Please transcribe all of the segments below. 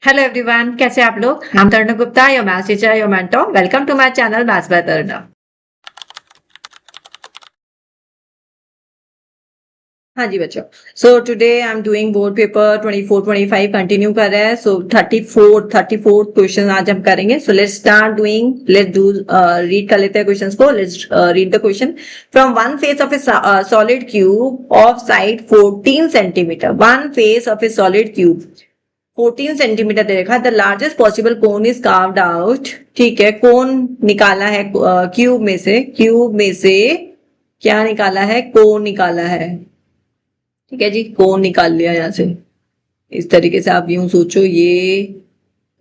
Hello everyone, कैसे आप लोग। I'm Tarun Gupta, your maths teacher, your mentor. Welcome to my channel maths by Tarun. हाँ जी बच्चों, so today I am doing board paper 24-25 continue कर रहे हैं। सो 34 क्वेश्चन आज हम करेंगे। So let's start doing, let's do read कर लेते हैं क्वेश्चंस को। Let's read the question. From one face of a solid cube of side 14 centimetre, one face of a solid cube 14 centimetre दे रखा है। The largest possible cone is carved out. ठीक है, कोन निकाला है क्यूब में से क्या निकाला है, कोन निकाला है। ठीक है जी, कोन निकाल लिया यहाँ से। इस तरीके से आप यूं सोचो, ये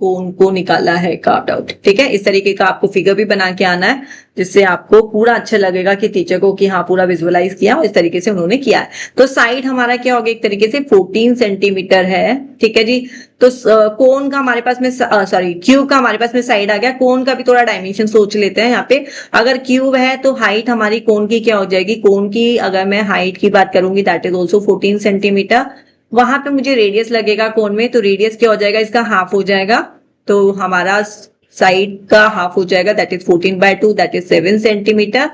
कोन को निकाला है, कार्व्ड आउट। ठीक है, इस तरीके का आपको फिगर भी बना के आना है, जिससे आपको पूरा अच्छा लगेगा कि टीचर को कि हाँ पूरा विजुअलाइज किया और इस तरीके से उन्होंने किया है। तो साइड हमारा क्या होगा, एक तरीके से 14 सेंटीमीटर है। ठीक है जी, तो कोन का हमारे पास में क्यूब का हमारे पास में साइड आ गया। कोन का भी थोड़ा डायमेंशन सोच लेते हैं यहाँ पे। अगर क्यूब है तो हाइट हमारी कोन की क्या हो जाएगी, कोन की अगर मैं हाइट की बात करूंगी दैट इज ऑल्सो 14 सेंटीमीटर। वहां पे मुझे रेडियस लगेगा कोन में, तो रेडियस क्या हो जाएगा, इसका हाफ हो जाएगा। तो हमारा साइड का हाफ हो जाएगा, that is 14/2, that is 7 centimetre.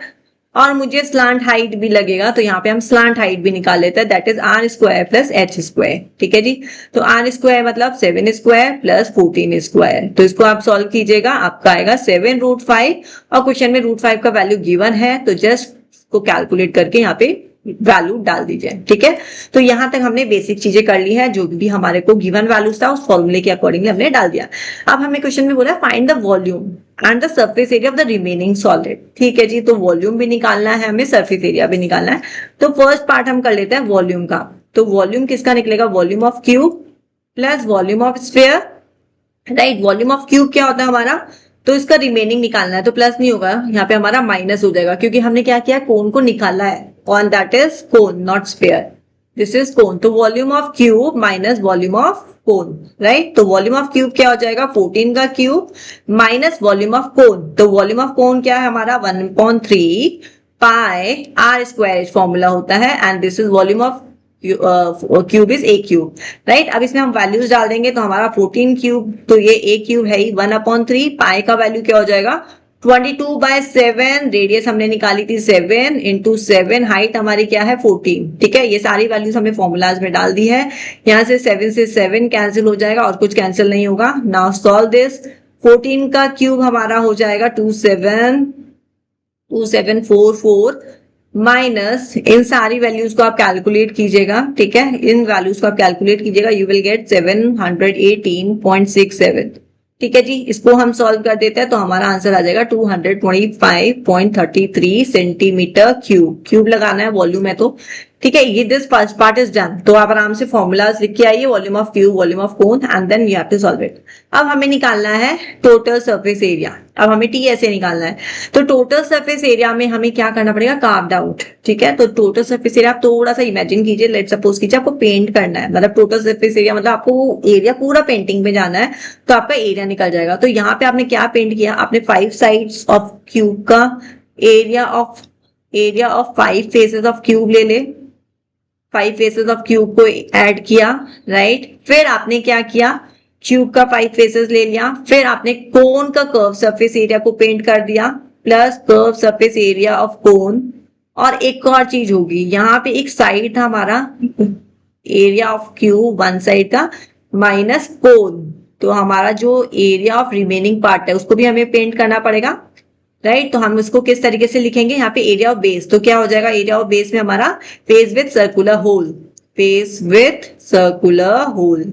और मुझे स्लांट हाइट भी लगेगा, तो यहाँ पे हम स्लांट हाइट भी निकाल लेते हैं, that is r square plus h square. ठीक है जी, तो आर स्क्वायर मतलब 7 स्क्वायर प्लस 14 स्क्वायर। तो इसको आप सॉल्व कीजिएगा, आपका आएगा 7√5। और क्वेश्चन में √5 का वैल्यू गिवन है, तो जस्ट को कैलकुलेट करके यहाँ पे वैल्यू डाल दीजिए। ठीक है, तो यहां तक हमने बेसिक चीजें कर ली है, जो भी हमारे को गिवन वैल्यूज था उस फॉर्मूले के अकॉर्डिंगली हमने डाल दिया। अब हमें क्वेश्चन में बोला find the volume and the surface area of the remaining solid. ठीक है जी, तो वॉल्यूम भी निकालना है हमें, सरफेस एरिया भी निकालना है। तो फर्स्ट पार्ट हम कर लेते हैं वॉल्यूम का। तो वॉल्यूम किसका निकलेगा, volume of cube plus volume of sphere. Right, volume of cube क्या होता है हमारा, तो इसका रिमेनिंग निकालना है, तो प्लस नहीं होगा यहाँ पे, हमारा माइनस हो जाएगा, क्योंकि हमने क्या किया, कोन को निकाला है, और that is cone not sphere. This is cone, तो volume of cube minus volume of cone. Right, तो वॉल्यूम ऑफ क्यूब क्या हो जाएगा, 14 का cube minus volume of cone. तो वॉल्यूम ऑफ कोन क्या है हमारा, 1/3 पाई आर स्क्वायर फॉर्मूला होता है, and this is volume of cube is a cube. Right, अब इसमें हम वैल्यूज डाल देंगे, तो हमारा 14 क्यूब, तो ये ए क्यूब है ही, 1/3 पाई का वैल्यू क्या हो जाएगा 22/7। रेडियस हमने निकाली थी 7 इंटू 7, हाइट हमारी क्या है 14। ठीक है, ये सारी वैल्यूज हमने फॉर्मूलाज में डाल दी है। यहाँ से 7 से 7 कैंसिल हो जाएगा और कुछ कैंसिल नहीं होगा। Now solve this. 14 का क्यूब हमारा हो जाएगा 2744 माइनस इन सारी वैल्यूज को आप कैलकुलेट कीजिएगा। ठीक है, इन वैल्यूज को आप कैलकुलेट कीजिएगा, यू विल गेट 718.67। ठीक है जी, इसको हम सॉल्व कर देते हैं, तो हमारा आंसर आ जाएगा 225.33 सेंटीमीटर क्यूब। क्यूब लगाना है, वॉल्यूम है तो। ठीक है, ये this first part is done. तो आप आराम से फॉर्मूलाज लिख के आइए, volume of cube, volume of cone, and then you have to solve it. अब हमें निकालना है टोटल सरफेस एरिया। अब हमें टी ऐसे निकालना है, तो टोटल सरफेस एरिया में हमें क्या करना पड़ेगा, कार्व्ड आउट। ठीक है, तो टोटल सरफेस एरिया आप थोड़ा सा इमेजिन कीजिए, लेट सपोज कीजिए आपको पेंट करना है, मतलब टोटल सरफेस एरिया मतलब आपको एरिया पूरा पेंटिंग में जाना है, तो आपका एरिया निकल जाएगा। तो यहाँ पे आपने क्या पेंट किया, आपने 5 साइड्स ऑफ क्यूब का area of 5 faces of cube ले ले, 5 फेसेस ऑफ क्यूब को ऐड किया। राइट, फिर आपने क्या किया, क्यूब का 5 फेसेस ले लिया, फिर आपने कोन का कर्व सरफेस एरिया को पेंट कर दिया, plus curve surface area of cone. और एक और चीज होगी, यहाँ पे एक साइड था हमारा area of cube, one side का, माइनस कोन। तो हमारा जो एरिया ऑफ रिमेनिंग पार्ट है उसको भी हमें पेंट करना पड़ेगा। राइट, तो हम इसको किस तरीके से लिखेंगे, यहाँ पे एरिया ऑफ बेस, तो क्या हो जाएगा, एरिया ऑफ बेस में हमारा face with circular hole, face with circular hole,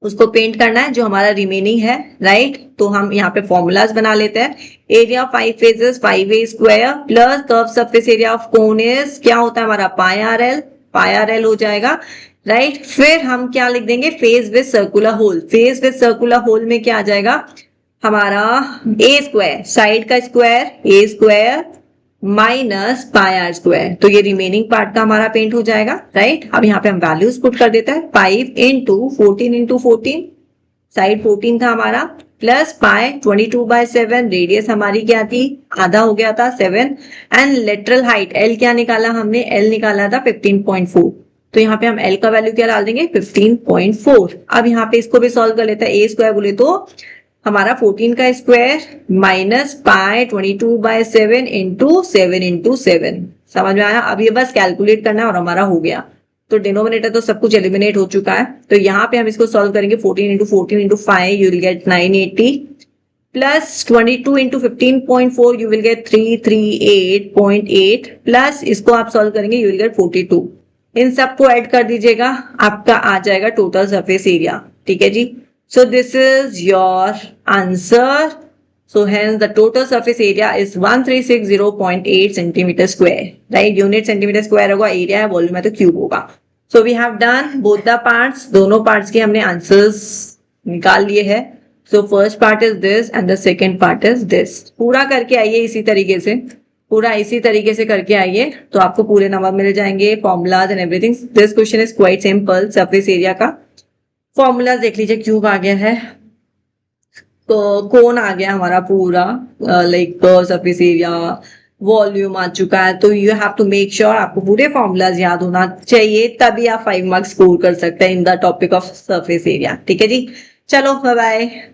उसको पेंट करना है जो हमारा रिमेनिंग है। राइट, तो हम यहाँ पे फॉर्मूलाज बना लेते हैं। Area of 5 faces 5a square plus curve surface area of cone is क्या होता है हमारा पाई आर एल हो जाएगा। राइट, फिर हम क्या लिख देंगे, face with circular hole. Face with circular hole में क्या आ जाएगा हमारा ए स्क्वायर, साइड का square a square minus pi r square, तो ये रिमेनिंग पार्ट का हमारा पेंट हो जाएगा। राइट, अब यहाँ पे हम वैल्यूज पुट कर देते हैं, 5 इंटू 14, साइड 14 था हमारा, प्लस पाई 22/7, रेडियस हमारी क्या थी, आधा हो गया था 7, एंड लेटरल हाइट एल क्या निकाला हमने, एल निकाला था 15.4। तो यहाँ पे हम L का वैल्यू क्या डाल देंगे 15.4। अब यहाँ पे इसको भी सॉल्व कर लेते हैं। ए स्क्वायर बोले तो हमारा 14 का स्क्वायर माइनस पाई 22/7 इंटू 7 समझ में आया। अब ये बस कैलकुलेट करना है और हमारा हो गया। तो डिनोमिनेटर तो सब कुछ एलिमिनेट हो चुका है। तो यहाँ पे हम इसको सॉल्व करेंगे 14 into 14 into 5 you will get 980 plus 22 into 15.4 you will get 338.8 plus इसको आप सॉल्व करेंगे यू विल गेट 42। इन सबको ऐड कर दीजिएगा, आपका आ जाएगा टोटल सरफेस एरिया। ठीक है जी। So this is your answer. So hence the total surface area is 1360.8 centimeter square, right? Unit centimeter square होगा, area है, volume है तो cube होगा। So we have done both the parts, दोनों parts के हमने answers निकाल लिए हैं। So first part is this and the second part is this। पूरा करके आइए इसी तरीके से, पूरा इसी तरीके से करके आइए तो आपको पूरे नंबर मिल जाएंगे, formulas and everything। This question is quite simple। surface area का formulas देख लीजिए, cube आ गया है, तो कोन आ गया हमारा पूरा, लाइक सरफेस एरिया, वॉल्यूम आ चुका है। तो you have to make sure आपको पूरे फॉर्मूलाज याद होना चाहिए, तभी आप 5 मार्क्स स्कोर कर सकते हैं in the topic of surface area. ठीक है जी, चलो बाय बाय।